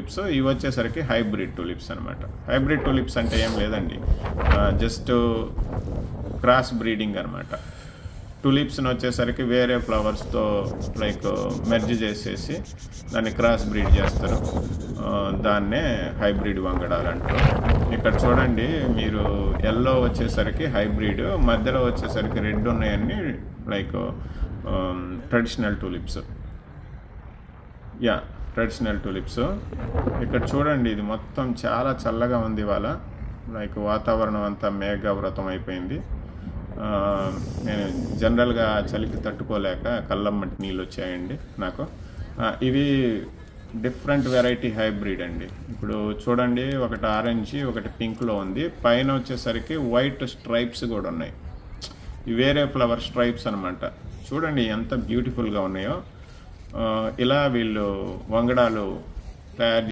Tulips. ఇవి వచ్చేసరికి hybrid tulips అనమాట. హైబ్రిడ్ టులిప్స్ అంటే ఏం లేదండి, జస్ట్ క్రాస్ బ్రీడింగ్ అనమాట. టులిప్స్ని వచ్చేసరికి వేరే ఫ్లవర్స్తో లైక్ మెర్జ్ చేసేసి దాన్ని క్రాస్ బ్రీడ్ చేస్తారు. దాన్నే హైబ్రిడ్ వంగడాలు అంటారు. ఇక్కడ చూడండి మీరు, ఎల్లో వచ్చేసరికి హైబ్రిడ్, మధ్యలో వచ్చేసరికి రెడ్ ఉన్నాయన్నీ like traditional tulips. Traditional tulips. ఇక్కడ చూడండి, ఇది మొత్తం చాలా చల్లగా ఉంది ఇవాళ. లైక్ వాతావరణం అంతా మేఘావృతం అయిపోయింది. నేను జనరల్గా చలికి తట్టుకోలేక కళ్ళమ్మటి నీళ్ళు వచ్చాయండి నాకు. ఇవి డిఫరెంట్ వెరైటీ హైబ్రిడ్ అండి. ఇప్పుడు చూడండి, ఒకటి ఆరెంజ్, ఒకటి పింక్లో ఉంది. పైన వచ్చేసరికి వైట్ స్ట్రైప్స్ కూడా ఉన్నాయి. వేరే ఫ్లవర్ స్ట్రైప్స్ అనమాట. చూడండి ఎంత బ్యూటిఫుల్గా ఉన్నాయో. ఇలా వీళ్ళు వంగడాలు తయారు